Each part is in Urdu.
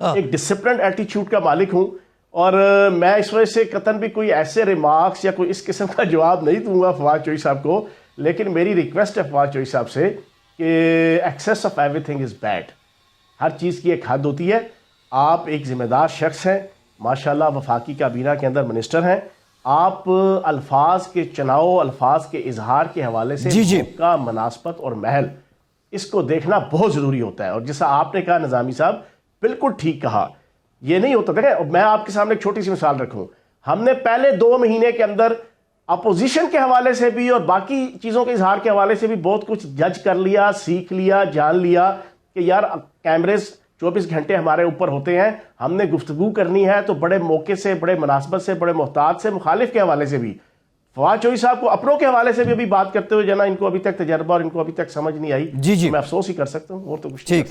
ایک ڈسپلنڈ ایٹیچیوڈ کا مالک ہوں، اور میں اس وجہ سے قطعاً بھی کوئی ایسے ریمارکس یا کوئی اس قسم کا جواب نہیں دوں گا فواد چوہی صاحب کو، لیکن میری ریکویسٹ ہے فواد چوہی صاحب سے کہ excess of everything is bad, ہر چیز کی ایک حد ہوتی ہے. آپ ایک ذمہ دار شخص ہیں، ماشاءاللہ وفاقی کابینہ کے اندر منسٹر ہیں، آپ الفاظ کے چناؤ، الفاظ کے اظہار کے حوالے سے جی کا مناسبت اور محل اس کو دیکھنا بہت ضروری ہوتا ہے. اور جیسا آپ نے کہا نظامی صاحب، بالکل ٹھیک کہا، یہ نہیں ہوتا. دیکھیں میں آپ کے سامنے ایک چھوٹی سی مثال رکھوں، ہم نے پہلے 2 مہینے کے اندر اپوزیشن کے حوالے سے بھی اور باقی چیزوں کے اظہار کے حوالے سے بھی بہت کچھ جج کر لیا، سیکھ لیا، جان لیا کہ یار کیمریز 24 گھنٹے ہمارے اوپر ہوتے ہیں، ہم نے گفتگو کرنی ہے تو بڑے موقع سے، بڑے مناسبت سے، بڑے محتاط سے، مخالف کے حوالے سے بھی. فواد چوہی صاحب کو اپنوں کے حوالے سے بھی ابھی بات کرتے ہوئے جنا ان کو ابھی تک تجربہ اور ان کو ابھی تک سمجھ نہیں آئی. جی میں افسوس ہی کر سکتا ہوں، اور تو کچھ ٹھیک.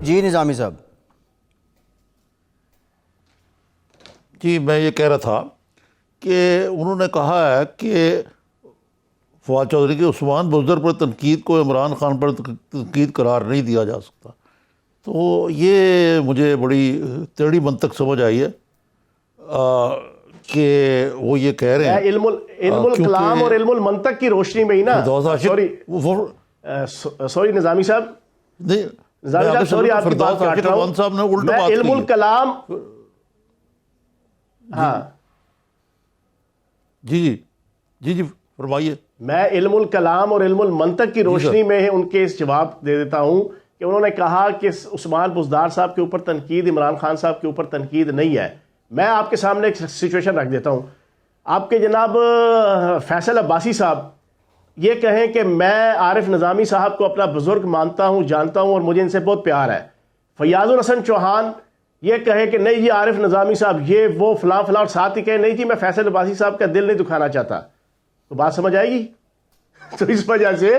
جی نظامی صاحب. جی میں یہ کہہ رہا تھا کہ انہوں نے کہا ہے کہ فواد چودھری کے عثمان بزدر پر تنقید کو عمران خان پر تنقید قرار نہیں دیا جا سکتا. تو یہ مجھے بڑی ٹیڑھی منطق سمجھ آئی ہے کہ وہ یہ کہہ رہے ہیں علم الکلام اور علم المنطق کی روشنی میں ہی نا. سوری نظامی صاحب، نہیں نظامی صاحب سوری آپ کی بات کاٹ رہا ہوں. صاحب نے الٹا میں بات علم کی ہے. الکلام، ہاں جی فرمائیے. میں علم الکلام اور علم المنطق کی روشنی میں ان کے اس جواب دے دیتا ہوں کہ انہوں نے کہا کہ عثمان بزدار صاحب کے اوپر تنقید عمران خان صاحب کے اوپر تنقید نہیں ہے. میں آپ کے سامنے ایک سچویشن رکھ دیتا ہوں. آپ کے جناب فیصل عباسی صاحب یہ کہیں کہ میں عارف نظامی صاحب کو اپنا بزرگ مانتا ہوں، جانتا ہوں اور مجھے ان سے بہت پیار ہے. فیاض الحسن چوہان یہ کہے کہ نہیں جی عارف نظامی صاحب یہ وہ فلاں فلاں، اور ساتھ ہی کہے نہیں جی میں فیصل عباسی صاحب کا دل نہیں دکھانا چاہتا، تو بات سمجھ آئے گی؟ تو اس وجہ سے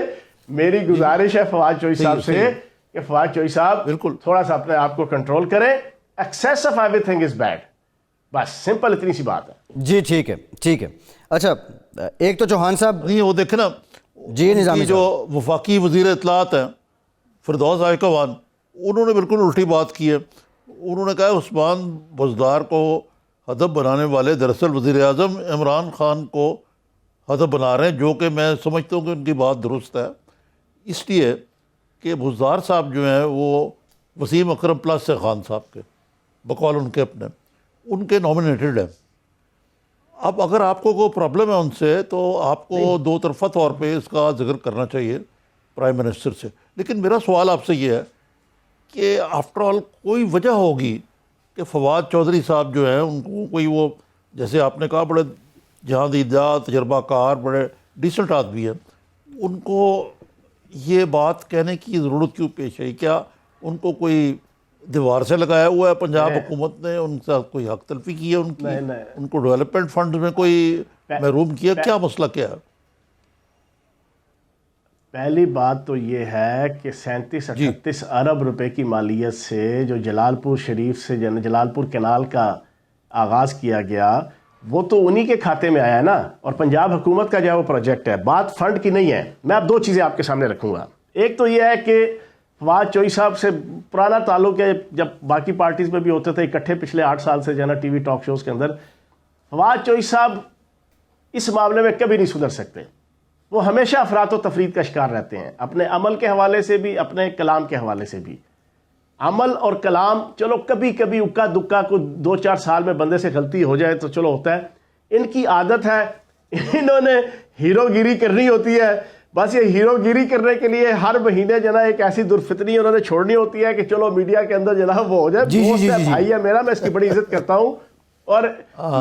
میری گزارش ہے فواد چوہی صاحب سے کہ فواد چوہی صاحب بالکل تھوڑا سا اپنے آپ کو کنٹرول کریں. Access of everything is bed, بس سمپل اتنی سی بات ہے. جی ٹھیک ہے. اچھا ایک تو چوہان صاحب، نہیں وہ دیکھیں نا، جی نظامی جو وفاقی وزیر اطلاعات ہیں فردوس آئیکوان، انہوں نے بالکل الٹی بات کی ہے. انہوں نے کہا عثمان بزدار کو ہدف بنانے والے دراصل وزیر اعظم عمران خان کو ہدف بنا رہے ہیں، جو کہ میں سمجھتا ہوں کہ ان کی بات درست ہے، اس لیے کہ بزدار صاحب جو ہیں وہ وسیم اکرم پلس سے خان صاحب کے بقول ان کے اپنے ان کے نامینیٹڈ ہیں. اب اگر آپ کو کوئی پرابلم ہے ان سے تو آپ کو دو طرفہ طور پہ اس کا ذکر کرنا چاہیے پرائم منسٹر سے. لیکن میرا سوال آپ سے یہ ہے کہ آفٹر آل کوئی وجہ ہوگی کہ فواد چودھری صاحب جو ہیں ان کو کوئی وہ، جیسے آپ نے کہا بڑے جہاں دیدہ تجربہ کار بڑے ڈیسنٹ آدمی ہیں، ان کو یہ بات کہنے کی ضرورت کیوں پیش آئی؟ کیا ان کو کوئی دیوار سے لگایا ہوا ہے پنجاب حکومت نے؟ ان سے کوئی حق تلفی کی ہے ان کی؟ ان کو ڈیولپمنٹ فنڈ میں کوئی محروم کیا؟ کیا مسئلہ کیا ہے؟ پہلی بات تو یہ ہے کہ 37-38 ارب روپے کی مالیت سے جو جلال پور شریف سے جلال پور کینال کا آغاز کیا گیا وہ تو انہی کے کھاتے میں آیا ہے نا، اور پنجاب حکومت کا جو ہے وہ پروجیکٹ ہے، بات فنڈ کی نہیں ہے. میں اب 2 چیزیں آپ کے سامنے رکھوں گا. ایک تو یہ ہے کہ فواد چوہی صاحب سے پرانا تعلق ہے، جب باقی پارٹیز میں بھی ہوتے تھے اکٹھے پچھلے 8 سال سے جو ہے نا ٹی وی ٹاک شوز کے اندر. فواد چوہی صاحب اس معاملے میں کبھی نہیں سدھر سکتے، وہ ہمیشہ افراد و تفرید کا شکار رہتے ہیں، اپنے عمل کے حوالے سے بھی اپنے کلام کے حوالے سے بھی. عمل اور کلام چلو کبھی کبھی اکا دکا کو 2-4 سال میں بندے سے غلطی ہو جائے تو چلو ہوتا ہے، ان کی عادت ہے، انہوں نے ہیرو گیری کرنی ہوتی ہے. بس یہ ہیرو گیری کرنے کے لیے ہر مہینے جناب ایک ایسی درفتنی انہوں نے چھوڑنی ہوتی ہے کہ چلو میڈیا کے اندر جناب وہ ہو جائے. بھائی ہے میرا، میں اس کی بڑی عزت کرتا ہوں اور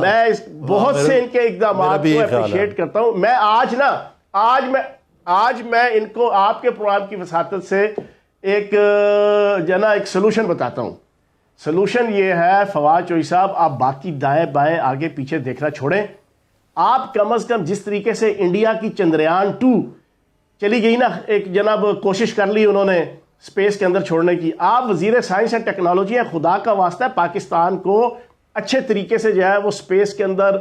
میں بہت سے ان کے اقدامات کو اپریشیٹ کرتا ہوں. میں آج میں ان کو آپ کے پروگرام کی وساطت سے ایک سلوشن بتاتا ہوں. سلوشن یہ ہے فواد چوہی صاحب، آپ باقی دائیں بائیں آگے پیچھے دیکھنا چھوڑیں. آپ کم از کم جس طریقے سے انڈیا کی چندریان 2 چلی گئی نا، ایک جناب کوشش کر لی انہوں نے اسپیس کے اندر چھوڑنے کی، آپ وزیر سائنس اینڈ ٹیکنالوجی ہیں، خدا کا واسطہ ہے پاکستان کو اچھے طریقے سے جو ہے وہ اسپیس کے اندر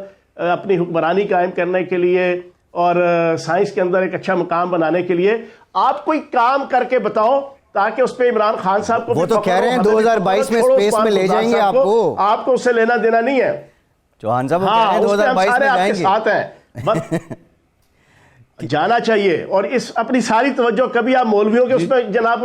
اپنی حکمرانی قائم کرنے کے لیے اور سائنس کے اندر ایک اچھا مقام بنانے کے لیے آپ کوئی کام کر کے بتاؤ تاکہ اس پہ عمران خان صاحب کو وہ تو کہہ رہے ہیں 2022 میں اسپیس میں لے جائیں گے آپ کو اس سے لینا دینا نہیں ہے. چوہان صاحب وہ کہہ رہے ہیں 2022 میں جائیں گے. ساتھ ہیں بس جانا چاہیے. اور اس اپنی ساری توجہ کبھی آپ مولویوں کے اس میں جناب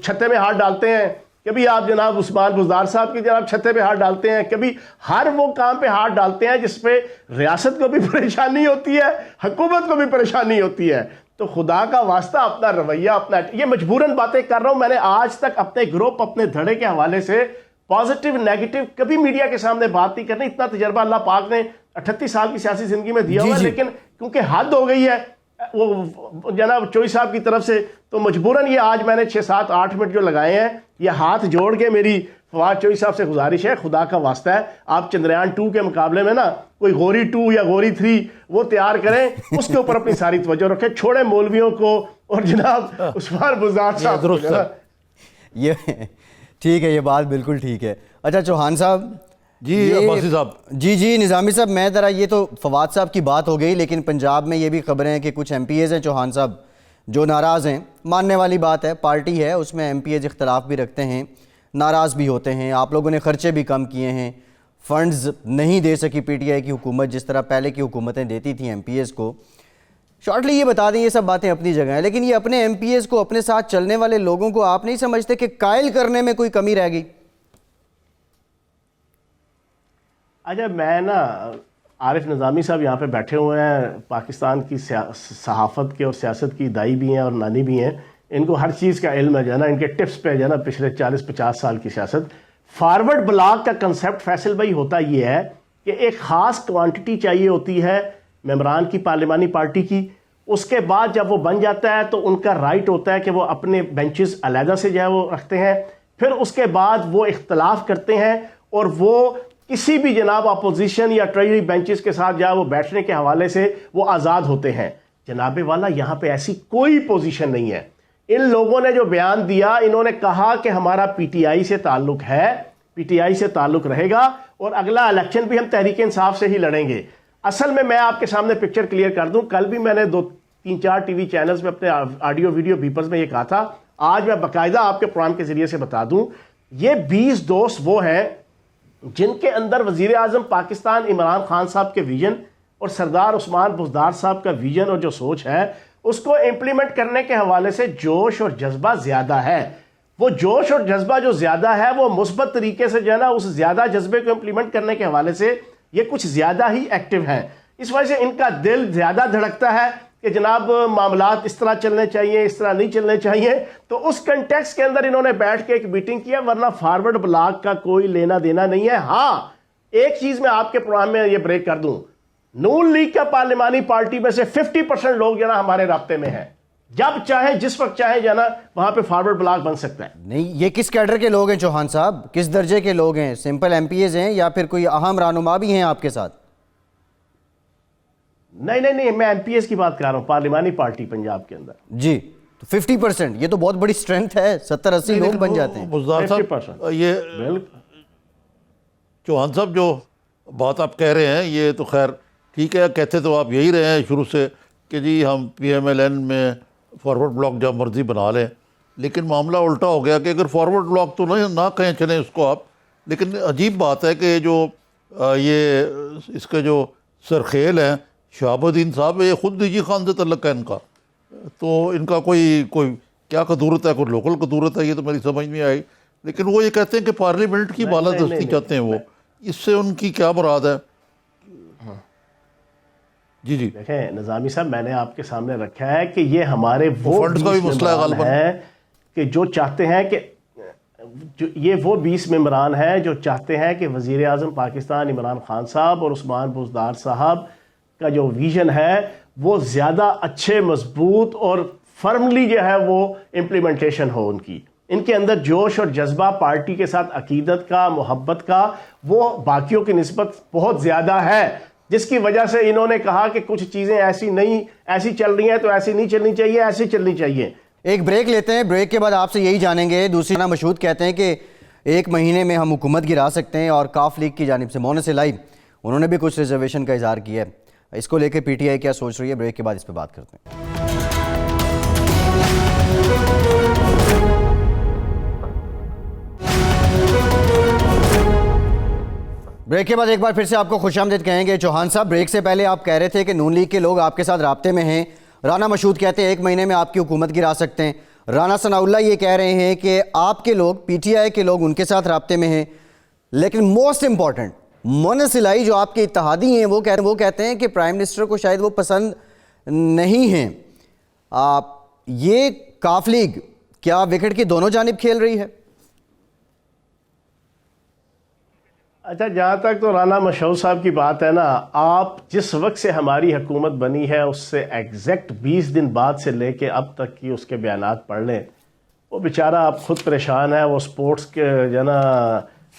چھتے میں ہاتھ ڈالتے ہیں, کبھی آپ جناب عثمان بزدار صاحب کی جناب چھتے پہ ہاتھ ڈالتے ہیں, کبھی ہر وہ کام پہ ہاتھ ڈالتے ہیں جس پہ ریاست کو بھی پریشانی ہوتی ہے, حکومت کو بھی پریشانی ہوتی ہے. تو خدا کا واسطہ اپنا رویہ اپنا, یہ مجبوراً باتیں کر رہا ہوں میں نے آج تک اپنے گروپ اپنے دھڑے کے حوالے سے پازیٹیو نیگیٹو کبھی میڈیا کے سامنے بات نہیں کرنی. اتنا تجربہ اللہ پاک نے 38 سال کی سیاسی زندگی میں دیا ہوا ہے, لیکن کیونکہ حد ہو گئی ہے وہ جناب چوئی صاحب کی طرف سے, تو مجبوراً یہ آج میں نے 6-7-8 منٹ جو لگائے ہیں یہ ہاتھ جوڑ کے میری فواد چوئی صاحب سے گزارش ہے, خدا کا واسطہ ہے آپ چندریان 2 کے مقابلے میں نا کوئی غوری 2 یا غوری 3 وہ تیار کریں, اس کے اوپر اپنی ساری توجہ رکھیں, چھوڑیں مولویوں کو اور جناب عثمان بزدار صاحب کو. یہ ٹھیک ہے, یہ بات بالکل ٹھیک ہے. اچھا چوہان صاحب جی عباسی صاحب. جی نظامی صاحب, میں ذرا یہ تو فواد صاحب کی بات ہو گئی, لیکن پنجاب میں یہ بھی خبریں ہیں کہ کچھ ایم پی ایز ہیں چوہان صاحب جو ناراض ہیں. ماننے والی بات ہے, پارٹی ہے اس میں ایم پی ایز اختلاف بھی رکھتے ہیں, ناراض بھی ہوتے ہیں. آپ لوگوں نے خرچے بھی کم کیے ہیں, فنڈز نہیں دے سکی پی ٹی آئی کی حکومت جس طرح پہلے کی حکومتیں دیتی تھیں ایم پی ایز کو. شارٹلی یہ بتا دیں یہ سب باتیں اپنی جگہ ہیں, لیکن یہ اپنے ایم پی ایز کو, اپنے ساتھ چلنے والے لوگوں کو آپ نہیں سمجھتے کہ قائل کرنے میں کوئی کمی رہ گئی؟ اچھا میں نا عارف نظامی صاحب یہاں پہ بیٹھے ہوئے ہیں, پاکستان کی صحافت کے اور سیاست کی دائی بھی ہیں اور نانی بھی ہیں, ان کو ہر چیز کا علم ہے جو ہے نا, ان کے ٹپس پہ جو ہے نا پچھلے 40-50 سال کی سیاست. فارورڈ بلاک کا کنسیپٹ فیصل بھائی ہوتا یہ ہے کہ ایک خاص کوانٹٹی چاہیے ہوتی ہے ممبران کی پارلیمانی پارٹی کی, اس کے بعد جب وہ بن جاتا ہے تو ان کا رائٹ ہوتا ہے کہ وہ اپنے بینچز علیحدہ سے جو ہے وہ رکھتے ہیں, پھر اس کے بعد وہ اختلاف کرتے ہیں اور وہ کسی بھی جناب اپوزیشن یا ٹریجری بینچز کے ساتھ جہاں وہ بیٹھنے کے حوالے سے وہ آزاد ہوتے ہیں. جناب والا یہاں پہ ایسی کوئی پوزیشن نہیں ہے. ان لوگوں نے جو بیان دیا, انہوں نے کہا کہ ہمارا پی ٹی آئی سے تعلق ہے, پی ٹی آئی سے تعلق رہے گا اور اگلا الیکشن بھی ہم تحریک انصاف سے ہی لڑیں گے. اصل میں آپ کے سامنے پکچر کلیئر کر دوں, کل بھی میں نے 2-3-4 ٹی وی چینلز میں اپنے آڈیو ویڈیو بیپرز میں یہ کہا تھا, آج میں باقاعدہ آپ کے پروگرام کے ذریعے سے بتا دوں, یہ 20 دوست وہ ہیں جن کے اندر وزیر اعظم پاکستان عمران خان صاحب کے ویژن اور سردار عثمان بزدار صاحب کا ویژن اور جو سوچ ہے اس کو امپلیمنٹ کرنے کے حوالے سے جوش اور جذبہ زیادہ ہے. وہ جوش اور جذبہ جو زیادہ ہے وہ مثبت طریقے سے جو ہے نا اس زیادہ جذبے کو امپلیمنٹ کرنے کے حوالے سے یہ کچھ زیادہ ہی ایکٹیو ہیں. اس وجہ سے ان کا دل زیادہ دھڑکتا ہے کہ جناب معاملات اس طرح چلنے چاہیے, اس طرح نہیں چلنے چاہیے. تو اس کنٹیکس کے اندر انہوں نے بیٹھ کے ایک میٹنگ کیا, ورنہ فارورڈ بلاک کا کوئی لینا دینا نہیں ہے. ہاں ایک چیز میں آپ کے پروگرام میں یہ بریک کر دوں, نون لیگ کا پارلیمانی پارٹی میں سے 50% لوگ جو نا ہمارے رابطے میں ہیں, جب چاہیں جس وقت چاہیں جو نا وہاں پہ فارورڈ بلاک بن سکتا ہے. نہیں, یہ کس کیڈر کے لوگ ہیں چوہان صاحب, کس درجے کے لوگ ہیں؟ سمپل ایم پی ایز ہیں یا پھر کوئی اہم رہنما بھی ہیں آپ کے ساتھ؟ نہیں, میں ایم پی ایس کی بات کر رہا ہوں, پارلیمانی پارٹی پنجاب کے اندر. جی تو 50%, یہ تو بہت بڑی سٹرینتھ ہے, 70-80 لوگ بن جاتے ہیں. بزدار صاحب یہ چوہان صاحب جو بات آپ کہہ رہے ہیں یہ تو خیر ٹھیک ہے, کہتے تو آپ یہی رہے ہیں شروع سے کہ جی ہم پی ایم ایل این میں فارورڈ بلاک جب مرضی بنا لیں, لیکن معاملہ الٹا ہو گیا کہ اگر فارورڈ بلاک تو نہ کہیں چلیں اس کو آپ, لیکن عجیب بات ہے کہ جو یہ اس کے جو سرخیل ہیں شہاب الدین صاحب, یہ خود نجی خان سے تعلق ہے ان کا, تو ان کا کوئی کیا قدورت ہے, کوئی لوکل قدورت ہے, یہ تو میری سمجھ میں آئی. لیکن وہ یہ کہتے ہیں کہ پارلیمنٹ کی بالادستی چاہتے ہیں وہ, اس سے ان کی کیا مراد ہے؟ جی دیکھیں نظامی صاحب, میں نے آپ کے سامنے رکھا ہے کہ یہ ہمارے وہ فنڈز کا بھی مسئلہ ہے غالباً کہ جو چاہتے ہیں کہ یہ وہ 20 ممبران ہیں جو چاہتے ہیں کہ وزیر اعظم پاکستان عمران خان صاحب اور عثمان بزدار صاحب کا جو ویژن ہے وہ زیادہ اچھے, مضبوط اور فرملی جو ہے وہ امپلیمنٹیشن ہو ان کی. ان کے اندر جوش اور جذبہ پارٹی کے ساتھ عقیدت کا, محبت کا, وہ باقیوں کی نسبت بہت زیادہ ہے, جس کی وجہ سے انہوں نے کہا کہ کچھ چیزیں ایسی چل رہی ہیں تو ایسی نہیں چلنی چاہیے, ایسی چلنی چاہیے. ایک بریک لیتے ہیں, بریک کے بعد آپ سے یہی جانیں گے. دوسری نا مشہود کہتے ہیں کہ 1 مہینے میں ہم حکومت گرا سکتے ہیں, اور کاف لیگ کی جانب سے مونس الہی انہوں نے بھی کچھ ریزرویشن کا اظہار کیا ہے. اس کو لے کے پی ٹی آئی کیا سوچ رہی ہے، بریک کے بعد اس پہ بات کرتے ہیں۔ بریک کے بعد ایک بار پھر سے آپ کو خوش آمدید کہیں گے چوہان صاحب۔ بریک سے پہلے آپ کہہ رہے تھے کہ نون لیگ کے لوگ آپ کے ساتھ رابطے میں ہیں، رانا مشہود کہتے ہیں 1 مہینے میں آپ کی حکومت گرا سکتے ہیں، رانا ثناء اللہ یہ کہہ رہے ہیں کہ آپ کے لوگ پی ٹی آئی کے لوگ ان کے ساتھ رابطے میں ہیں، لیکن موسٹ امپورٹنٹ مونس الہی جو آپ کے اتحادی ہیں وہ کہتے ہیں کہ پرائم منسٹر کو شاید وہ پسند نہیں ہیں۔ یہ کاف لیگ کیا وکٹ کی دونوں جانب کھیل رہی ہے؟ اچھا، جہاں تک تو رانا مشہور صاحب کی بات ہے نا، آپ جس وقت سے ہماری حکومت بنی ہے اس سے ایگزیکٹ 20 دن بعد سے لے کے اب تک کی اس کے بیانات پڑھ لیں، وہ بیچارہ آپ خود پریشان ہے۔ وہ سپورٹس کے جو ہے نا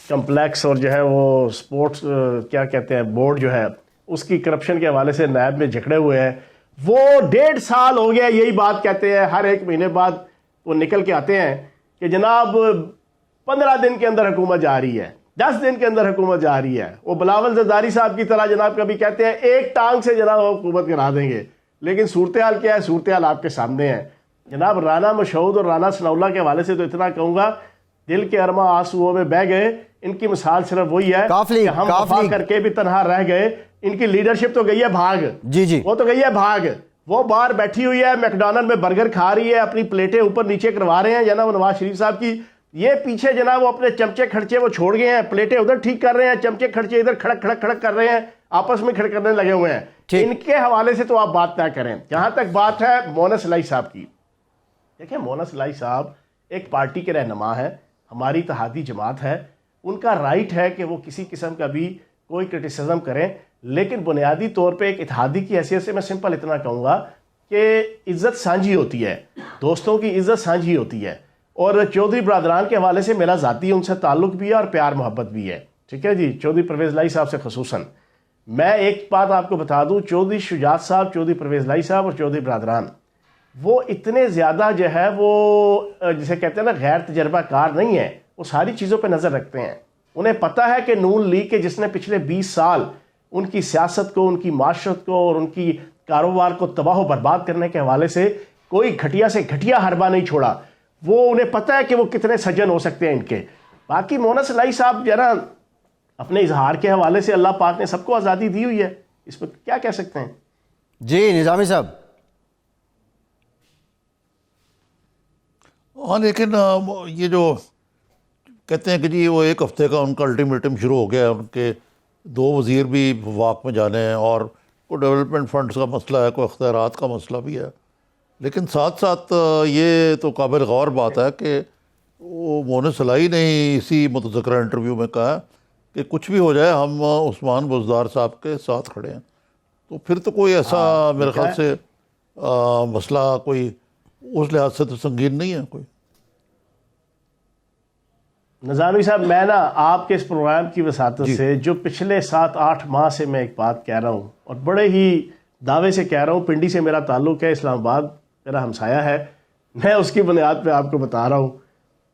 کمپلیکس اور جو ہے وہ سپورٹس کیا کہتے ہیں بورڈ جو ہے اس کی کرپشن کے حوالے سے نیب میں جھگڑے ہوئے ہیں۔ وہ 1.5 سال ہو گیا یہی بات کہتے ہیں، ہر 1 مہینے بعد وہ نکل کے آتے ہیں کہ جناب 15 دن کے اندر حکومت جا رہی ہے، 10 دن کے اندر حکومت جا رہی ہے۔ وہ بلاول زرداری صاحب کی طرح جناب کبھی کہتے ہیں ایک ٹانگ سے جناب حکومت گرا دیں گے، لیکن صورتحال کیا ہے؟ صورتحال آپ کے سامنے ہے جناب۔ رانا مشہود اور رانا ثناء اللہ کے حوالے سے تو اتنا کہوں گا، دل کے ارما آنسوؤں میں بہہ گئے۔ ان کی مثال صرف وہی ہے کہ ہم وفا کر کے بھی تنہا رہ گئے۔ ان کی لیڈرشپ تو گئی ہے بھاگ، جی وہ تو گئی ہے بھاگ۔ وہ باہر بیٹھی ہوئی ہے، میکڈونلڈ میں برگر کھا رہی ہے، اپنی پلیٹیں اوپر نیچے کروا رہے ہیں جناب نواز شریف صاحب کی۔ یہ پیچھے جناب وہ اپنے چمچے کھڑچے وہ چھوڑ گئے ہیں، پلیٹیں ادھر ٹھیک کر رہے ہیں، چمچے کھڑچے ادھر کھڑک کھڑک کھڑک کر رہے ہیں، آپس میں کھڑکنے لگے ہوئے ہیں۔ ان کے حوالے سے تو آپ بات نہ کریں۔ جہاں تک بات ہے مونس الہی صاحب کی، دیکھیں مونس الہی صاحب ایک پارٹی کے رہنما ہے، ہماری اتحادی جماعت ہے، ان کا رائٹ ہے کہ وہ کسی قسم کا بھی کوئی کرٹیسزم کریں، لیکن بنیادی طور پہ ایک اتحادی کی حیثیت سے میں سمپل اتنا کہوں گا کہ عزت سانجھی ہوتی ہے، دوستوں کی عزت سانجھی ہوتی ہے۔ اور چودھری برادران کے حوالے سے میرا ذاتی ان سے تعلق بھی ہے اور پیار محبت بھی ہے، ٹھیک ہے جی، چودھری پرویز الہی صاحب سے خصوصاً۔ میں ایک بات آپ کو بتا دوں، چودھری شجاعت صاحب، چودھری پرویز الہی صاحب اور چودھری برادران وہ اتنے زیادہ جو ہے وہ جسے کہتے ہیں نا غیر تجربہ کار نہیں ہے، وہ ساری چیزوں پہ نظر رکھتے ہیں۔ انہیں پتہ ہے کہ نون لیگ کے جس نے پچھلے 20 سال ان کی سیاست کو، ان کی معاشرت کو اور ان کی کاروبار کو تباہ و برباد کرنے کے حوالے سے کوئی گھٹیا سے گھٹیا حربہ نہیں چھوڑا، وہ انہیں پتہ ہے کہ وہ کتنے سجن ہو سکتے ہیں ان کے۔ باقی مونس الہی صاحب جو ہے نا اپنے اظہار کے حوالے سے اللہ پاک نے سب کو آزادی دی ہوئی ہے، اس پہ کیا کہہ سکتے ہیں؟ جی نظامی صاحب۔ ہاں لیکن یہ جو کہتے ہیں کہ جی وہ 1 ہفتے کا ان کا الٹیمیٹم شروع ہو گیا ہے، ان کے 2 وزیر بھی وفاق میں جانے ہیں، اور کوئی ڈیولپمنٹ فنڈز کا مسئلہ ہے، کوئی اختیارات کا مسئلہ بھی ہے، لیکن ساتھ ساتھ یہ تو قابل غور بات ہے کہ وہ مونس الہی نے ہی اسی متذکرہ انٹرویو میں کہا کہ کچھ بھی ہو جائے ہم عثمان بزدار صاحب کے ساتھ کھڑے ہیں۔ تو پھر تو کوئی ایسا میرے خیال سے مسئلہ کوئی اس لحاظ سے تو سنگین نہیں ہے کوئی۔ نظامی صاحب میں نا آپ کے اس پروگرام کی وساطت سے جو پچھلے 7-8 ماہ سے میں ایک بات کہہ رہا ہوں اور بڑے ہی دعوے سے کہہ رہا ہوں، پنڈی سے میرا تعلق ہے، اسلام آباد میرا ہمسایہ ہے، میں اس کی بنیاد پہ آپ کو بتا رہا ہوں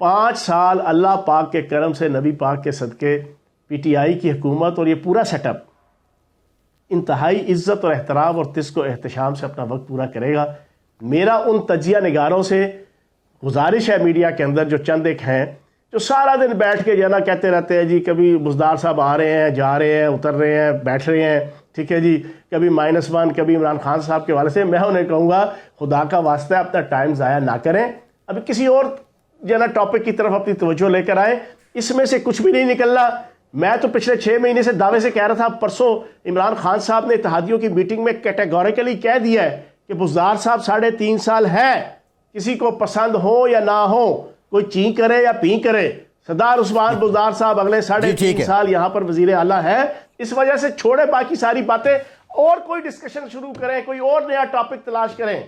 5 سال اللہ پاک کے کرم سے، نبی پاک کے صدقے، پی ٹی آئی کی حکومت اور یہ پورا سیٹ اپ انتہائی عزت اور احترام اور تسک و احتشام سے اپنا وقت پورا کرے گا۔ میرا ان تجزیہ نگاروں سے گزارش ہے میڈیا کے اندر جو چند ایک ہیں جو سارا دن بیٹھ کے جو نا کہتے رہتے ہیں جی کبھی بزدار صاحب آ رہے ہیں، جا رہے ہیں، اتر رہے ہیں، بیٹھ رہے ہیں، ٹھیک ہے جی، کبھی -1 کبھی عمران خان صاحب کے حوالے سے، میں انہیں کہوں گا خدا کا واسطہ اپنا ٹائم ضائع نہ کریں، ابھی کسی اور جو نا ٹاپک کی طرف اپنی توجہ لے کر آئیں، اس میں سے کچھ بھی نہیں نکلنا۔ میں تو پچھلے 6 مہینے سے دعوے سے کہہ رہا تھا، پرسوں عمران خان صاحب نے اتحادیوں کی میٹنگ میں کیٹیگوریکلی کہہ دیا ہے کہ بزدار صاحب 3.5 سال ہے، کسی کو پسند ہو یا نہ ہو، کوئی چین کرے یا پین کرے، سردار عثمان بزدار صاحب اگلے 3.5 سال یہاں پر وزیر اعلیٰ ہے۔ اس وجہ سے چھوڑے باقی ساری باتیں اور کوئی ڈسکشن شروع کریں، کوئی اور نیا ٹاپک تلاش کریں۔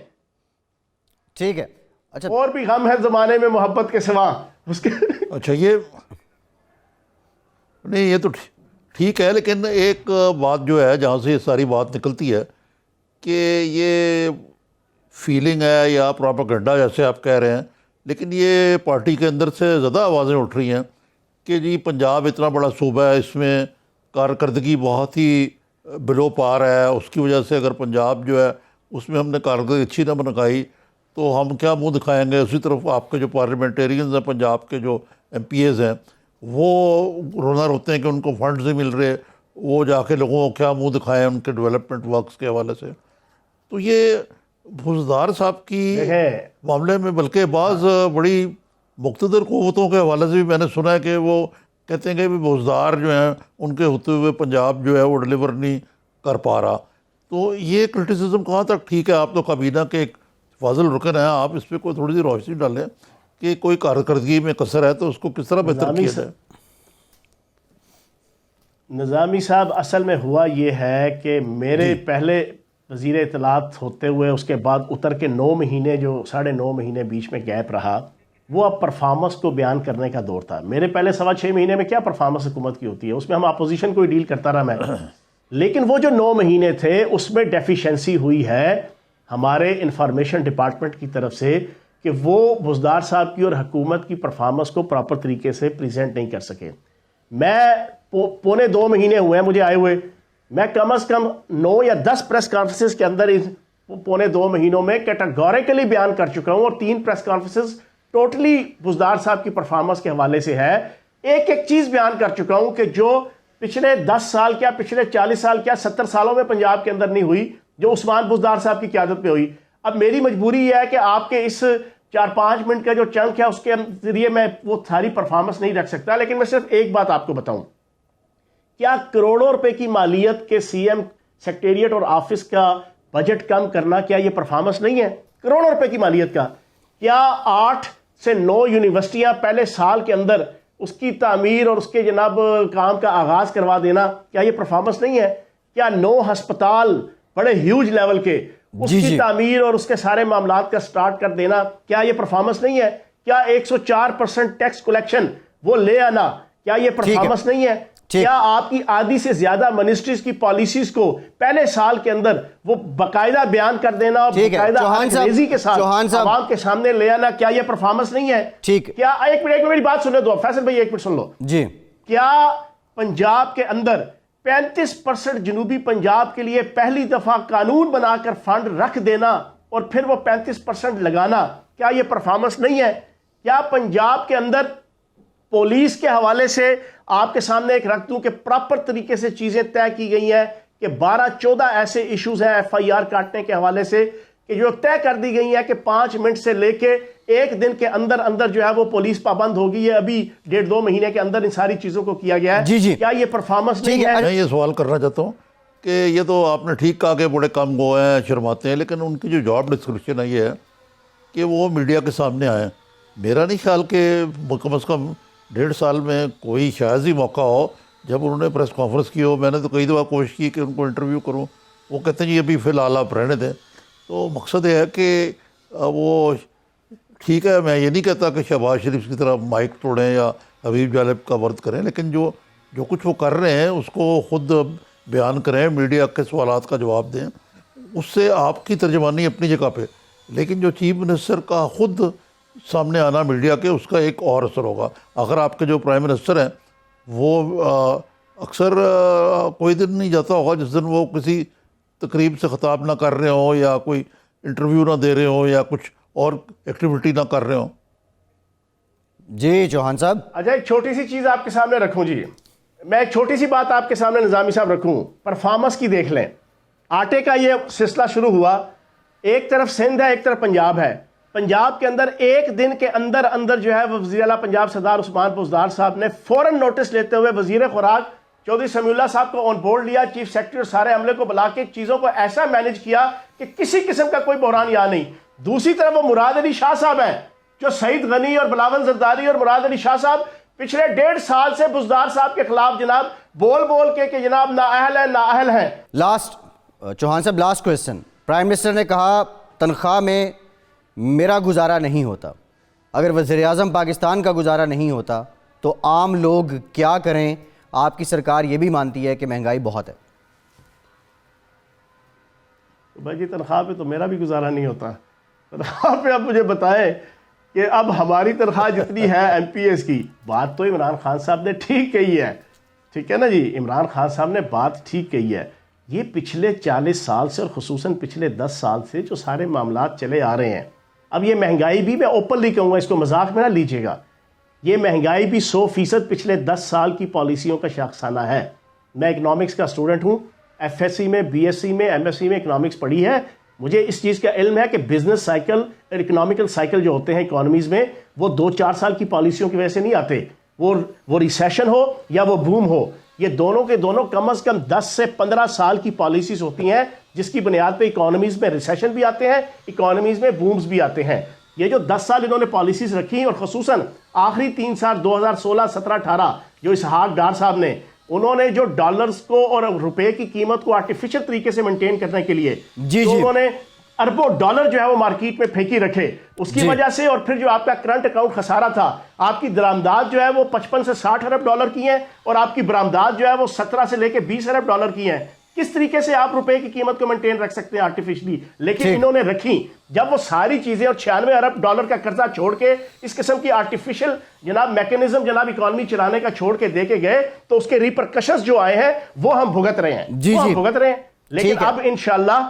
ٹھیک ہے، اچھا اور بھی غم ہے زمانے میں محبت کے سوا اس کے۔ اچھا یہ نہیں، یہ تو ٹھیک ہے، لیکن ایک بات جو ہے جہاں سے یہ ساری بات نکلتی ہے کہ یہ فیلنگ ہے یا پروپیگنڈا جیسے آپ کہہ رہے ہیں، لیکن یہ پارٹی کے اندر سے زیادہ آوازیں اٹھ رہی ہیں کہ جی پنجاب اتنا بڑا صوبہ ہے، اس میں کارکردگی بہت ہی بلو پار ہے، اس کی وجہ سے اگر پنجاب جو ہے اس میں ہم نے کارکردگی اچھی نہ بنائی تو ہم کیا منہ دکھائیں گے؟ اسی طرف آپ کے جو پارلیمنٹیرینز ہیں پنجاب کے، جو ایم پی ایز ہیں، وہ رونا روتے ہیں کہ ان کو فنڈز نہیں مل رہے، وہ جا کے لوگوں کو کیا منہ دکھائیں ان کے ڈیولپمنٹ ورکس کے حوالے سے۔ تو یہ بزدار صاحب کی معاملے میں بلکہ بعض بڑی مقتدر قوتوں کے حوالے سے بھی میں نے سنا ہے کہ وہ کہتے ہیں کہ بزدار جو ہیں ان کے ہوتے ہوئے پنجاب جو ہے وہ ڈلیور نہیں کر پا رہا۔ تو یہ کرٹیسزم کہاں تک ٹھیک ہے؟ آپ تو کابینہ کے ایک فاضل رکن ہیں، آپ اس پہ کوئی تھوڑی سی روشنی ڈالیں کہ کوئی کارکردگی میں قصر ہے تو اس کو کس طرح بہتر کیا جائے۔ نظامی صاحب، اصل میں ہوا یہ ہے کہ میرے پہلے وزیر اطلاعات ہوتے ہوئے اس کے بعد اتر کے 9 مہینے، جو 9.5 مہینے بیچ میں گیپ رہا، وہ اب پرفارمنس کو بیان کرنے کا دور تھا۔ میرے پہلے 6.25 مہینے میں کیا پرفارمنس حکومت کی ہوتی ہے؟ اس میں ہم اپوزیشن کو ڈیل کرتا رہا میں، لیکن وہ جو 9 مہینے تھے اس میں ڈیفیشنسی ہوئی ہے ہمارے انفارمیشن ڈپارٹمنٹ کی طرف سے کہ وہ بزدار صاحب کی اور حکومت کی پرفارمنس کو پراپر طریقے سے پریزنٹ نہیں کر سکے۔ میں 1.25 مہینے ہوئے ہیں مجھے آئے ہوئے، میں کم از کم 9 یا 10 پریس کانفرنسز کے اندر 1.25 مہینوں میں کیٹاگوریکلی بیان کر چکا ہوں، اور 3 پریس کانفرنسز ٹوٹلی بزدار صاحب کی پرفارمنس کے حوالے سے ہے۔ ایک چیز بیان کر چکا ہوں کہ جو پچھلے 10 سال کیا، پچھلے 40 سال کیا، 70 سالوں میں پنجاب کے اندر نہیں ہوئی، جو عثمان بزدار صاحب کی قیادت میں ہوئی۔ اب میری مجبوری یہ ہے کہ آپ کے اس 4-5 منٹ کا جو چنک ہے اس کے ذریعے میں وہ ساری پرفارمنس نہیں رکھ سکتا، لیکن میں صرف ایک بات آپ کو بتاؤں، کیا کروڑوں روپے کی مالیت کے سی ایم سیکریٹریٹ اور آفس کا بجٹ کم کرنا کیا یہ پرفارمنس نہیں ہے؟ کروڑوں روپے کی مالیت کا کیا 8 سے 9 یونیورسٹیاں پہلے سال کے اندر اس کی تعمیر اور اس کے جناب کام کا آغاز کروا دینا کیا یہ پرفارمنس نہیں ہے؟ کیا 9 ہسپتال بڑے ہیوج لیول کے اس کی تعمیر اور اس کے سارے معاملات کا سٹارٹ کر دینا کیا یہ پرفارمنس نہیں ہے؟ کیا 104% ٹیکس کلیکشن وہ لے آنا کیا یہ پرفارمنس نہیں ہے؟ کیا آپ کی آدھی سے زیادہ منسٹریز کی پالیسیز کو پہلے سال کے اندر وہ باقاعدہ بیان کر دینا اور باقاعدہ انگریزی کے ساتھ عوام کے سامنے لے آنا کیا یہ پرفارمنس نہیں ہے؟ کیا ایک منٹ میری بات سننے دو فیصل بھائی، ایک منٹ سن لو جی۔ کیا پنجاب کے اندر 35% جنوبی پنجاب کے لیے پہلی دفعہ قانون بنا کر فنڈ رکھ دینا اور پھر وہ 35% لگانا کیا یہ پرفارمنس نہیں ہے؟ کیا پنجاب کے اندر پولیس کے حوالے سے آپ کے سامنے ایک رکھ دوں کہ پراپر طریقے سے چیزیں طے کی گئی ہیں کہ 12-14 ایسے ایشوز ہیں ایف آئی آر کاٹنے کے حوالے سے کہ جو طے کر دی گئی ہیں کہ 5 منٹ سے لے کے 1 دن کے اندر جو ہے وہ پولیس پابند ہوگی ہے، ابھی 1.5-2 مہینے کے اندر ان ساری چیزوں کو کیا گیا ہے۔ کیا یہ پرفارمنس نہیں ہے؟ میں یہ سوال کرنا چاہتا ہوں کہ یہ تو آپ نے ٹھیک کہا کہ بڑے کم گو ہیں، شرماتے ہیں، لیکن ان کی جو جاب ڈسکرپشن ہے یہ ہے کہ وہ میڈیا کے سامنے آئیں۔ میرا نہیں خیال کہ کم از کم 1.5 سال میں کوئی شاید ہی موقع ہو جب انہوں نے پریس کانفرنس کی ہو۔ میں نے تو کئی دفعہ کوشش کی کہ ان کو انٹرویو کروں، وہ کہتے ہیں جی ابھی فی الحال آپ رہنے دیں۔ تو مقصد یہ ہے کہ وہ ٹھیک ہے، میں یہ نہیں کہتا کہ شہباز شریف کی طرح مائک توڑیں یا حبیب جالب کا ورد کریں، لیکن جو کچھ وہ کر رہے ہیں اس کو خود بیان کریں، میڈیا کے سوالات کا جواب دیں، اس سے آپ کی ترجمانی اپنی جگہ پہ، لیکن جو چیف منسٹر کا خود سامنے آنا میڈیا کے، اس کا ایک اور اثر ہوگا۔ اگر آپ کے جو پرائم منسٹر ہیں وہ اکثر کوئی دن نہیں جاتا ہوگا جس دن وہ کسی تقریب سے خطاب نہ کر رہے ہوں یا کوئی انٹرویو نہ دے رہے ہوں یا کچھ اور ایکٹیویٹی نہ کر رہے ہوں۔ جی چوہان صاحب، اچھا ایک چھوٹی سی چیز آپ کے سامنے رکھوں جی، میں ایک چھوٹی سی بات آپ کے سامنے نظامی صاحب رکھوں، پرفارمنس کی دیکھ لیں۔ آٹے کا یہ سلسلہ شروع ہوا، ایک طرف سندھ ہے ایک طرف پنجاب ہے۔ پنجاب کے اندر 1 دن کے اندر جو ہے وزیر اعلیٰ پنجاب سردار عثمان بزدار صاحب نے فوراً نوٹس لیتے ہوئے وزیر خوراک چودھری سمیع اللہ صاحب کو آن بورڈ لیا، چیف سیکرٹری اور سارے عملے کو بلا کے چیزوں کو ایسا مینج کیا کہ کسی قسم کا کوئی بحران یہاں نہیں۔ دوسری طرف وہ مراد علی شاہ صاحب ہیں جو سعید غنی اور بلاول زرداری اور مراد علی شاہ صاحب پچھلے 1.5 سال سے بزدار صاحب کے خلاف جناب بول کے کہ جناب نااہل ہیں۔ چوہان صاحب لاسٹ کوئسچن، پرائم منسٹر نے کہا تنخواہ میں میرا گزارا نہیں ہوتا، اگر وزیر اعظم پاکستان کا گزارا نہیں ہوتا تو عام لوگ کیا کریں؟ آپ کی سرکار یہ بھی مانتی ہے کہ مہنگائی بہت ہے۔ بھائی جی تنخواہ پہ تو میرا بھی گزارا نہیں ہوتا، تنخواہ پہ اب مجھے بتائیں کہ اب ہماری تنخواہ جتنی ہے ایم پی ایس کی، بات تو عمران خان صاحب نے ٹھیک کہی ہے، ٹھیک ہے نا جی، عمران خان صاحب نے بات ٹھیک کہی ہے، یہ پچھلے 40 سال سے اور خصوصاً پچھلے 10 سال سے جو سارے معاملات چلے آ رہے ہیں. اب یہ مہنگائی بھی میں اوپنلی کہوں گا, اس کو مذاق میں نہ لیجیے گا, یہ مہنگائی بھی 100% پچھلے 10 سال کی پالیسیوں کا شاخسانہ ہے. میں اکنامکس کا اسٹوڈنٹ ہوں, ایف ایس سی میں, بی ایس سی میں, ایم ایس سی میں اکنامکس پڑھی ہے. مجھے اس چیز کا علم ہے کہ بزنس سائیکل اور اکنامیکل سائیکل جو ہوتے ہیں اکانومیز میں, وہ 2-4 سال کی پالیسیوں کی وجہ سے نہیں آتے. وہ ریسیشن ہو یا وہ بوم ہو, یہ دونوں کے دونوں کم از کم 10 سے 15 سال کی پالیسیز ہوتی ہیں, جس کی بنیاد پہ اکانومیز میں ریسیشن بھی آتے ہیں, اکانومیز میں بومز بھی آتے ہیں. یہ جو 10 سال انہوں نے پالیسیز رکھی, اور خصوصاً آخری 3 سال 2016, 17, 18 جو اسحاق ڈار صاحب نے, انہوں نے جو ڈالرز کو اور روپے کی قیمت کو آرٹیفیشل طریقے سے مینٹین کرنے کے لیے تو انہوں نے اربوں ڈالر جو ہے وہ مارکیٹ میں پھینکی رکھے, اس کی وجہ سے, اور پھر جو آپ کا کرنٹ اکاؤنٹ خسارہ تھا, آپ کی درآمدات جو ہے وہ 55 سے 60 ارب ڈالر کی ہیں, اور آپ کی برآمدات جو ہے وہ 17 سے لے کے 20 ارب ڈالر کی ہیں. کس طریقے سے آپ روپے کی قیمت کو مینٹین رکھ سکتے ہیں آرٹیفیشلی؟ لیکن انہوں نے رکھی. جب وہ ساری چیزیں اور 96 ارب ڈالر کا قرضہ چھوڑ کے اس قسم کی آرٹیفیشل جناب میکینزم جناب اکانومی چلانے کا چھوڑ کے دے کے گئے, تو اس کے ریپرکشنز جو آئے ہیں وہ ہم بھگت رہے ہیں, وہ ہم بھگت رہے ہیں. لیکن اب انشاءاللہ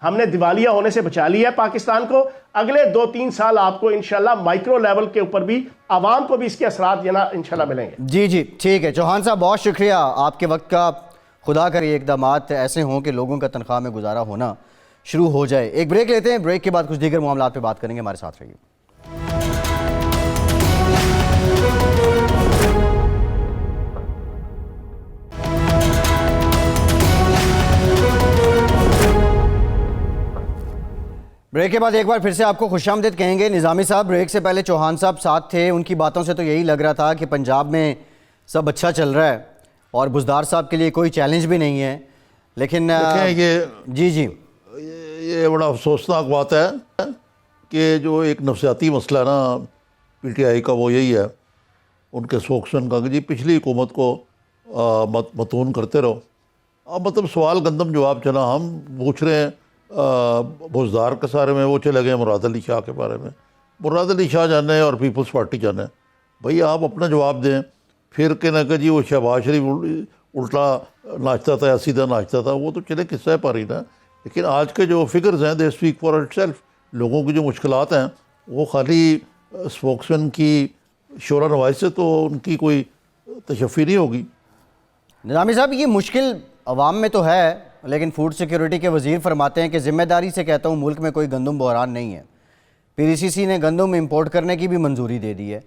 ہم نے دیوالیہ ہونے سے بچا لیا ہے پاکستان کو. اگلے 2-3 سال آپ کو انشاءاللہ مائکرو لیول کے اوپر بھی عوام کو بھی اس کے اثرات انشاءاللہ ملیں گے. جی ٹھیک ہے چوہان صاحب, بہت شکریہ آپ کے وقت کا. خدا کرے اقدامات ایسے ہوں کہ لوگوں کا تنخواہ میں گزارا ہونا شروع ہو جائے. ایک بریک لیتے ہیں, بریک کے بعد کچھ دیگر معاملات پہ بات کریں گے. ہمارے ساتھ رہیے. بریک کے بعد ایک بار پھر سے آپ کو خوش آمدید کہیں گے. نظامی صاحب, بریک سے پہلے چوہان صاحب ساتھ تھے, ان کی باتوں سے تو یہی لگ رہا تھا کہ پنجاب میں سب اچھا چل رہا ہے اور بزدار صاحب کے لیے کوئی چیلنج بھی نہیں ہے. لیکن یہ بڑا افسوسناک بات ہے کہ جو ایک نفسیاتی مسئلہ ہے نا پی ٹی آئی کا, وہ یہی ہے ان کے سپوکسمین کا کہ جی پچھلی حکومت کو متون کرتے رہو. اب مطلب سوال گندم جواب چلا, ہم پوچھ رہے ہیں بزدار کے سارے میں, وہ چلے گئے مراد علی شاہ کے بارے میں. مراد علی شاہ جانے اور پیپلز پارٹی جانے, بھئی آپ اپنا جواب دیں. پھر کہ نہ کہ جی وہ شہباز شریف الٹا ناچتا تھا یا سیدھا ناچتا تھا, وہ تو چلے قصہ پاری نا. لیکن آج کے جو فگرز ہیں they speak for it self. لوگوں کی جو مشکلات ہیں وہ خالی اسپوکسمین کی شعرا نواز سے تو ان کی کوئی تشفی نہیں ہوگی. نظامی صاحب, یہ مشکل عوام میں تو ہے, لیکن فوڈ سیکیورٹی کے وزیر فرماتے ہیں کہ ذمہ داری سے کہتا ہوں ملک میں کوئی گندم بحران نہیں ہے. پی سی سی نے گندم امپورٹ کرنے کی بھی منظوری دے دی ہے.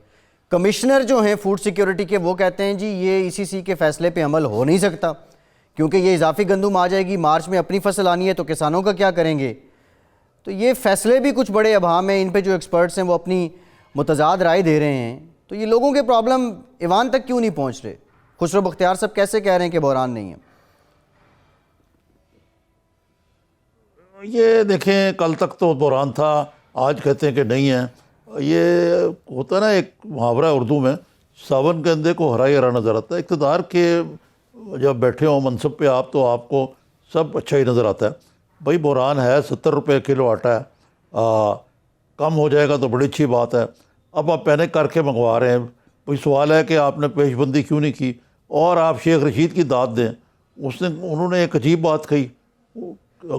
کمشنر جو ہیں فوڈ سیکیورٹی کے, وہ کہتے ہیں جی یہ ای سی سی کے فیصلے پہ عمل ہو نہیں سکتا کیونکہ یہ اضافی گندم آ جائے گی, مارچ میں اپنی فصل آنی ہے تو کسانوں کا کیا کریں گے. تو یہ فیصلے بھی کچھ بڑے ابہام ہیں, ان پہ جو ایکسپرٹس ہیں وہ اپنی متضاد رائے دے رہے ہیں. تو یہ لوگوں کے پرابلم ایوان تک کیوں نہیں پہنچ رہے؟ خسرو بختیار صاحب کیسے کہہ رہے ہیں کہ بحران نہیں ہے؟ یہ دیکھیں, کل تک تو بحران تھا, آج کہتے ہیں کہ نہیں ہے. یہ ہوتا ہے نا ایک محاورہ اردو میں, ساون کے اندھے کو ہرا ہی ہرا نظر آتا ہے. اقتدار کے جب بیٹھے ہوں منصب پہ آپ, تو آپ کو سب اچھا ہی نظر آتا ہے. بھئی بحران ہے, 70 روپے کلو آٹا ہے, کم ہو جائے گا تو بڑی اچھی بات ہے. اب آپ پینک کر کے منگوا رہے ہیں. بھئی سوال ہے کہ آپ نے پیش بندی کیوں نہیں کی, اور آپ شیخ رشید کی داد دیں. انہوں نے ایک عجیب بات کہی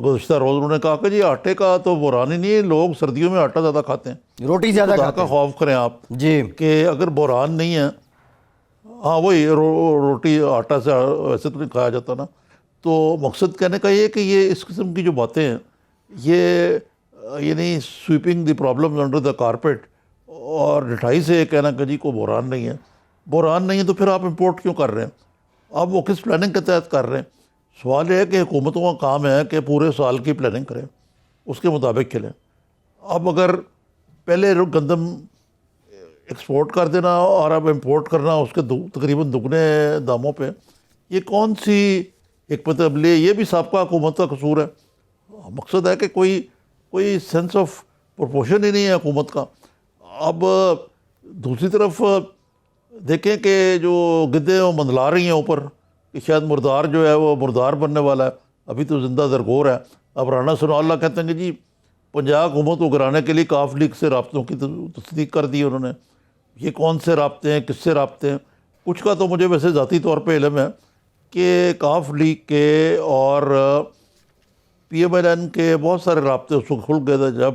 گزشتہ روز. انہوں نے کہا کہ جی آٹے کا تو بحران ہی نہیں ہے, لوگ سردیوں میں آٹا زیادہ کھاتے ہیں, روٹی زیادہ کھاتے کا ہیں. خوف کریں آپ جی کہ اگر بحران نہیں ہے, ہاں وہی روٹی آٹا سے ویسے تو نہیں کھایا جاتا نا. تو مقصد کہنے کا یہ کہ یہ اس قسم کی جو باتیں ہیں, یہ یعنی sweeping the problem under the carpet, اور ڈٹھائی سے کہنا کہ جی کو بحران نہیں ہے. بحران نہیں ہے تو پھر آپ امپورٹ کیوں کر رہے ہیں؟ اب وہ کس پلاننگ کے تحت کر رہے ہیں؟ سوال یہ ہے کہ حکومتوں کا کام ہے کہ پورے سال کی پلاننگ کریں, اس کے مطابق چلیں. اب اگر پہلے گندم ایکسپورٹ کر دینا اور اب امپورٹ کرنا اس کے تقریباً دگنے داموں پہ, یہ کون سی حکمت عملی ہے؟ یہ بھی سابقہ حکومت کا قصور ہے. مقصد ہے کہ کوئی سینس آف پروپورشن ہی نہیں ہے حکومت کا. اب دوسری طرف دیکھیں کہ جو گدے وہ مندلا رہی ہیں اوپر کہ شاید مردار جو ہے وہ مردار بننے والا ہے, ابھی تو زندہ درگور ہے. اب رانا ثناء اللہ کہتے ہیں کہ جی پنجاب حکومت کو گرانے کے لیے کاف لیگ سے رابطوں کی تصدیق کر دی انہوں نے. یہ کون سے رابطے ہیں, کس سے رابطے ہیں؟ کچھ کا تو مجھے ویسے ذاتی طور پہ علم ہے کہ کاف لیگ کے اور پی ایم ایل این کے بہت سارے رابطے اس وقت کھل گئے تھے جب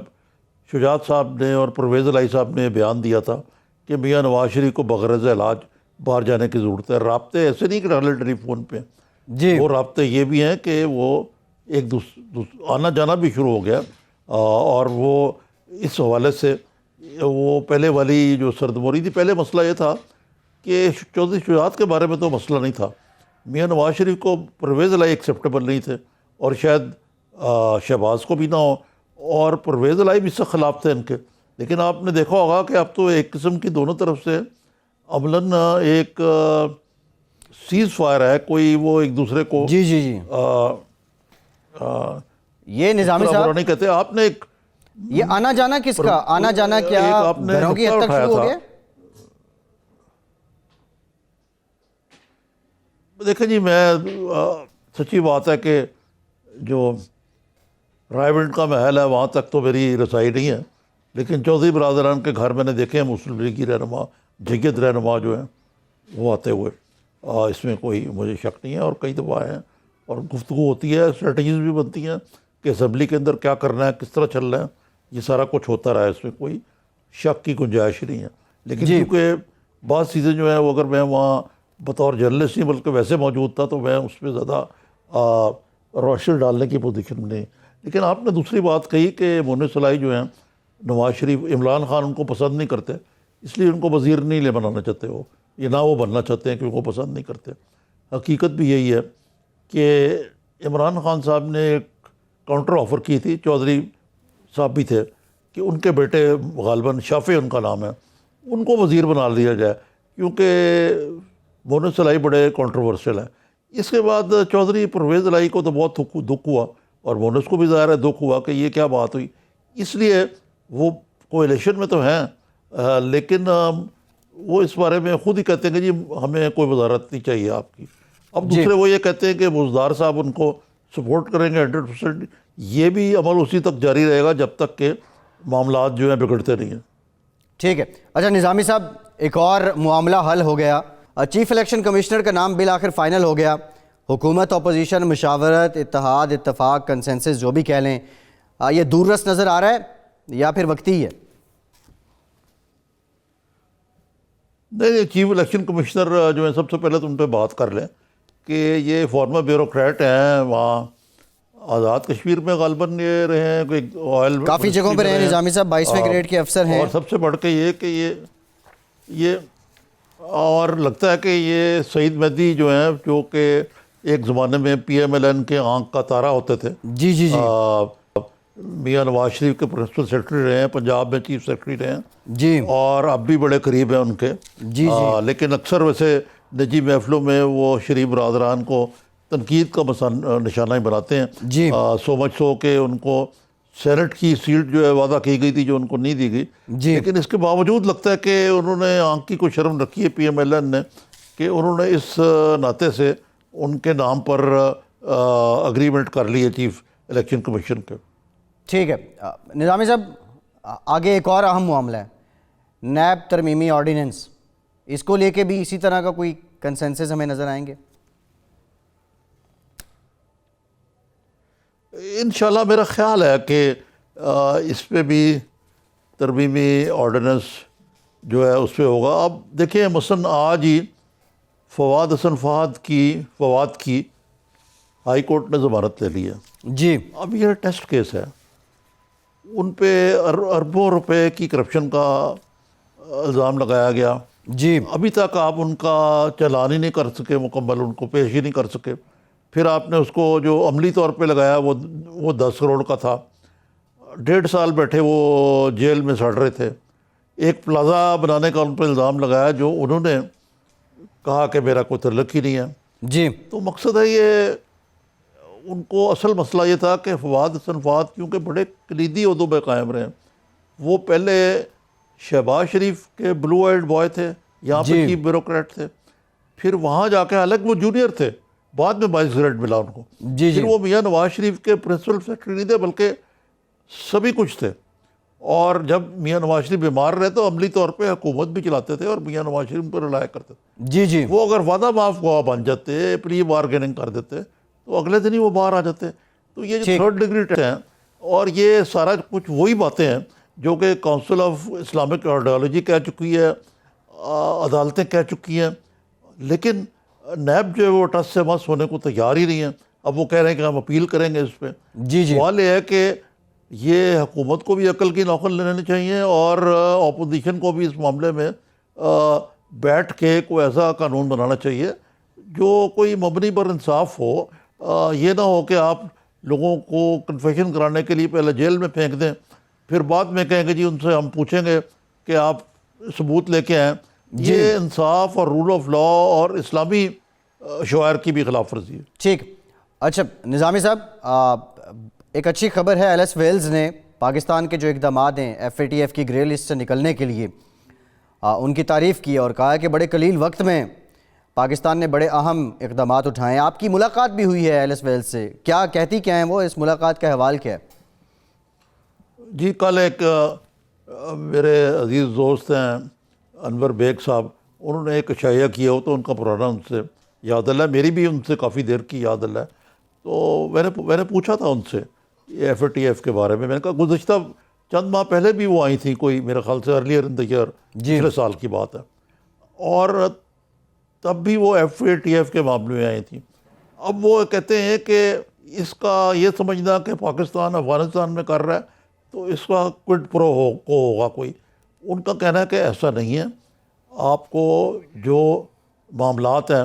شجاعت صاحب نے اور پرویز الہی صاحب نے بیان دیا تھا کہ میاں نواز شریف کو بغرض علاج باہر جانے کی ضرورت ہے. رابطے ایسے نہیں کہ ڈالے ٹیلی فون پہ, جی وہ رابطے یہ بھی ہیں کہ وہ ایک آنا جانا بھی شروع ہو گیا, اور وہ اس حوالے سے وہ پہلے والی جو سردموری تھی, پہلے مسئلہ یہ تھا کہ چودھری شجاعت کے بارے میں تو مسئلہ نہیں تھا, میاں نواز شریف کو پرویز الہی ایکسیپٹیبل نہیں تھے اور شاید شہباز کو بھی نہ ہو, اور پرویز الہی بھی سخت خلاف تھے ان کے. لیکن آپ نے دیکھا ہوگا کہ اب تو ایک قسم کی دونوں طرف سے عملاً ایک سیز فائر ہے, کوئی وہ ایک دوسرے کو جی جی جی یہ نظامی صاحب نہیں کہتے. آپ نے ایک یہ آنا جانا کس کا آنا جانا کیا آپ نے گھروں کی حد تک شروع ہو گیا؟ دیکھیں جی, میں سچی بات ہے کہ جو رائے ونڈ کا محل ہے وہاں تک تو میری رسائی نہیں ہے, لیکن چودھری برادران کے گھر میں نے دیکھے ہیں مسلم لیگ کی رہنما, جگت رہنما جو ہیں وہ آتے ہوئے, اس میں کوئی مجھے شک نہیں ہے. اور کئی دفعہ ہیں اور گفتگو ہوتی ہے, اسٹریٹجیز بھی بنتی ہیں کہ اسمبلی کے اندر کیا کرنا ہے, کس طرح چل رہا ہے, یہ سارا کچھ ہوتا رہا ہے, اس میں کوئی شک کی گنجائش نہیں ہے. لیکن کیونکہ بعض چیزیں جو ہیں وہ اگر میں وہاں بطور جرنلسٹ نہیں بلکہ ویسے موجود تھا تو میں اس پہ زیادہ روشنی ڈالنے کی پوزیشن میں نہیں. لیکن آپ نے دوسری بات کہی کہ مونس الہی جو ہیں نواز شریف, عمران خان ان کو پسند نہیں کرتے, اس لیے ان کو وزیر نہیں لے بنانا چاہتے وہ, یہ نہ وہ بننا چاہتے ہیں کیونکہ وہ پسند نہیں کرتے. حقیقت بھی یہی ہے کہ عمران خان صاحب نے ایک کاؤنٹر آفر کی تھی, چودھری صاحب بھی تھے, کہ ان کے بیٹے غالباً شافع ان کا نام ہے, ان کو وزیر بنا لیا جائے کیونکہ مونس الہی بڑے کنٹروورشل ہیں. اس کے بعد چودھری پرویز الہی کو تو بہت دکھ ہوا اور مونس کو بھی ظاہر ہے دکھ ہوا کہ یہ کیا بات ہوئی, اس لیے وہ کولیشن میں تو ہیں لیکن وہ اس بارے میں خود ہی کہتے ہیں کہ جی ہمیں کوئی وزارت نہیں چاہیے آپ کی. اب دوسرے وہ یہ کہتے ہیں کہ بزدار صاحب ان کو سپورٹ کریں گے 100%. یہ بھی عمل اسی تک جاری رہے گا جب تک کہ معاملات جو ہیں بگڑتے نہیں ہیں. ٹھیک ہے. اچھا نظامی صاحب, ایک اور معاملہ حل ہو گیا, چیف الیکشن کمشنر کا نام بالآخر فائنل ہو گیا. حکومت اپوزیشن مشاورت اتحاد اتفاق کنسنسس جو بھی کہہ لیں, یہ دور رس نظر آ رہا ہے یا پھر وقتی ہے؟ نہیں, چیف الیکشن کمشنر جو ہیں سب سے پہلے تو ان پہ بات کر لیں کہ یہ فارمر بیوروکریٹ ہیں, وہاں آزاد کشمیر میں غالباً یہ رہے ہیں, کوئی آئل کافی جگہوں پہ رہے ہیں نظامی صاحب, 22ویں گریڈ کے افسر ہیں, اور سب سے بڑھ کے یہ کہ یہ اور لگتا ہے کہ یہ سعید مہدی جو ہیں جو کہ ایک زمانے میں پی ایم ایل این کے آنکھ کا تارا ہوتے تھے, جی جی جی میاں نواز شریف کے پرنسپل سیکرٹری رہے ہیں, پنجاب میں چیف سیکرٹری رہے ہیں جی, اور اب بھی بڑے قریب ہیں ان کے. جی لیکن اکثر ویسے نجی محفلوں میں وہ شریف برادران کو تنقید کا نشانہ ہی بناتے ہیں. جی سو مچ سو کہ ان کو سینٹ کی سیٹ جو ہے وعدہ کی گئی تھی جو ان کو نہیں دی گئی, لیکن اس کے باوجود لگتا ہے کہ انہوں نے آنکھ کی کوئی شرم رکھی ہے پی ایم ایل این نے کہ انہوں نے اس ناطے سے ان کے نام پر اگریمنٹ کر لی ہے چیف الیکشن کمیشن کے. ٹھیک ہے. نظامی صاحب, آگے ایک اور اہم معاملہ ہے, نیب ترمیمی آرڈیننس, اس کو لے کے بھی اسی طرح کا کوئی کنسنسس ہمیں نظر آئیں گے؟ انشاءاللہ میرا خیال ہے کہ اس پہ بھی ترمیمی آرڈیننس جو ہے اس پہ ہوگا. اب دیکھیں مثلا آج ہی فواد حسن فواد کی ہائی کورٹ نے ضمانت لے لی ہے. جی, اب یہ ٹیسٹ کیس ہے, ان پہ اربوں روپے کی کرپشن کا الزام لگایا گیا. جی ابھی تک آپ ان کا چلان ہی نہیں کر سکے مکمل, ان کو پیش ہی نہیں کر سکے. پھر آپ نے اس کو جو عملی طور پہ لگایا وہ 10 کروڑ کا تھا. 1.5 سال بیٹھے وہ جیل میں سڑ رہے تھے. ایک پلازا بنانے کا ان پہ الزام لگایا جو انہوں نے کہا کہ میرا کوئی تعلق ہی نہیں ہے. جی تو مقصد ہے یہ, ان کو اصل مسئلہ یہ تھا کہ فواد حسن کیونکہ بڑے کلیدی عہدوں پہ قائم رہے. وہ پہلے شہباز شریف کے بلو آئیڈ بوائے تھے, یہاں پہ چیف بیوروکریٹ تھے, پھر وہاں جا کے حالانکہ وہ جونیئر تھے, بعد میں 22 گریڈ ملا ان کو. پھر وہ میاں نواز شریف کے پرنسپل سیکرٹری نہیں تھے بلکہ سبھی کچھ تھے, اور جب میاں نواز شریف بیمار رہے تو عملی طور پہ حکومت بھی چلاتے تھے اور میاں نواز شریف پر رلایا کرتے تھے. جی جی وہ اگر وعدہ معاف خواہ بن جاتے, پری بارگیننگ کر دیتے, تو اگلے دن ہی وہ باہر آ جاتے. تو یہ جو ٹھیک. تھرڈ ڈگری ٹیسٹ ہیں, اور یہ سارا کچھ وہی باتیں ہیں جو کہ کونسل آف اسلامک آئیڈیالوجی کہہ چکی ہے, عدالتیں کہہ چکی ہیں, لیکن نیب جو ہے وہ ٹس سے مس ہونے کو تیار ہی نہیں ہے. اب وہ کہہ رہے ہیں کہ ہم اپیل کریں گے اس پہ. جی جی سوال یہ ہے کہ یہ حکومت کو بھی عقل کی نوکل لینی چاہیے اور اپوزیشن کو بھی اس معاملے میں بیٹھ کے کوئی ایسا قانون بنانا چاہیے جو کوئی مبنی پر انصاف ہو. یہ نہ ہو کہ آپ لوگوں کو کنفیشن کرانے کے لیے پہلے جیل میں پھینک دیں, پھر بعد میں کہیں گے جی ان سے ہم پوچھیں گے کہ آپ ثبوت لے کے آئیں. یہ انصاف اور رول آف لا اور اسلامی شعائر کی بھی خلاف ورزی ہے. ٹھیک. اچھا نظامی صاحب, ایک اچھی خبر ہے, ایل ایس ویلز نے پاکستان کے جو اقدامات ہیں ایف اے ٹی ایف کی گرے لسٹ سے نکلنے کے لیے ان کی تعریف کی اور کہا کہ بڑے قلیل وقت میں پاکستان نے بڑے اہم اقدامات اٹھائے ہیں. آپ کی ملاقات بھی ہوئی ہے ایل ایس ویلز سے, کیا کہتی کیا ہیں وہ, اس ملاقات کا حوال کیا ہے؟ جی کل ایک میرے عزیز دوست ہیں انور بیگ صاحب, انہوں نے ایک عشائیہ کیا ہو تو ان کا پرانا ان سے یاد اللہ, میری بھی ان سے کافی دیر کی یاد اللہ. تو میں نے پوچھا تھا ان سے ایف اے ٹی ایف کے بارے میں. میں نے کہا گزشتہ چند ماہ پہلے بھی وہ آئی تھیں, کوئی میرے خیال سے ارلیئر ان دا ایئر, پچھلے سال کی بات ہے, اور تب بھی وہ ایف اے ٹی ایف کے معاملے میں آئی تھیں. اب وہ کہتے ہیں کہ اس کا یہ سمجھنا کہ پاکستان افغانستان میں کر رہا ہے تو اس کا کوئڈ پرو ہوگا کوئی. ان کا کہنا ہے کہ ایسا نہیں ہے. آپ کو جو معاملات ہیں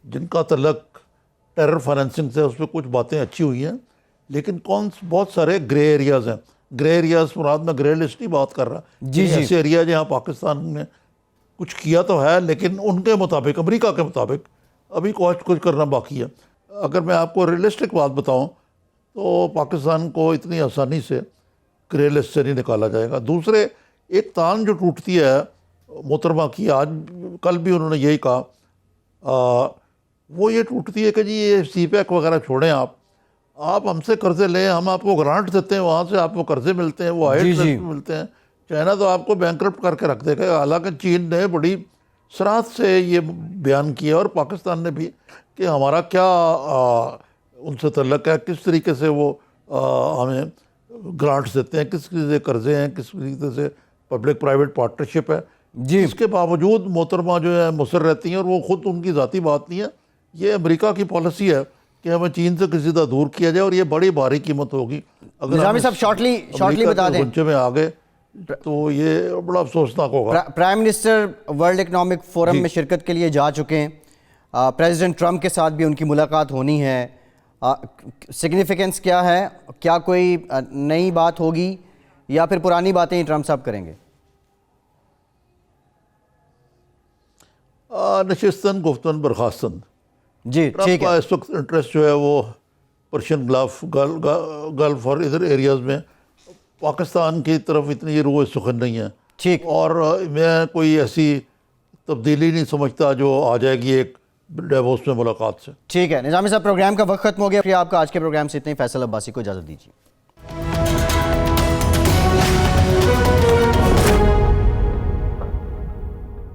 جن کا تعلق ٹیرر فائنینسنگ سے, اس پہ کچھ باتیں اچھی ہوئی ہیں, لیکن بہت سارے گرے ایریاز ہیں. گرے ایریاز مراد میں گرے لسٹ کی بات کر رہا. ایسے ایریا جہاں پاکستان نے کچھ کیا تو ہے لیکن ان کے مطابق, امریکہ کے مطابق ابھی کچھ کرنا باقی ہے. اگر میں آپ کو ریئلسٹک بات بتاؤں تو پاکستان کو اتنی آسانی سے گرے لسٹ سے نہیں نکالا جائے گا. دوسرے ایک تان جو ٹوٹتی ہے محترمہ کی, آج کل بھی انہوں نے یہی کہا, وہ یہ ٹوٹتی ہے کہ جی یہ سی پیک وغیرہ چھوڑیں, آپ ہم سے قرضے لیں, ہم آپ کو گرانٹ دیتے ہیں, وہاں سے آپ کو قرضے ملتے ہیں, وہ ہائر ملتے ہیں. چائنا تو آپ کو بینکرپٹ کر کے رکھ دے گا. حالانکہ چین نے بڑی صراحت سے یہ بیان کیا اور پاکستان نے بھی کہ ہمارا کیا ان سے تعلق ہے, کس طریقے سے وہ ہمیں گرانٹس دیتے ہیں, کس طریقے سے قرضے ہیں, کس طریقے سے پبلک پرائیویٹ پارٹنرشپ ہے. اس کے باوجود محترمہ جو ہے مصر رہتی ہیں, اور وہ خود ان کی ذاتی بات نہیں ہے, یہ امریکہ کی پالیسی ہے کہ ہمیں چین سے کسی طرح دور کیا جائے, اور یہ بڑی بھاری قیمت ہوگی اگر نظامی صاحب شارٹلی بتا دیں گنچے میں آگے, تو یہ بڑا افسوسناک ہوگا. Prime minister world economic forum میں شرکت کے لیے جا چکے ہیں, پریزیڈنٹ ٹرمپ کے ساتھ بھی ان کی ملاقات ہونی ہے. سگنیفیکنس کیا ہے, کیا کوئی نئی بات ہوگی یا پھر پرانی باتیں ہی ٹرمپ صاحب کریں گے؟ نشستن گفتن برخاستن. جی ٹھیک ہے. اس وقت انٹرسٹ جو ہے وہ پرشین گلف اور ادھر ایریاز میں, پاکستان کی طرف اتنی روح سخن نہیں ہے. ٹھیک. اور میں کوئی ایسی تبدیلی نہیں سمجھتا جو آ جائے گی ایک ڈیووس میں ملاقات سے. ٹھیک ہے نظامی صاحب, پروگرام کا وقت ختم ہو گیا. آپ کا آج کے پروگرام سے اتنے, فیصل عباسی کو اجازت دیجیے.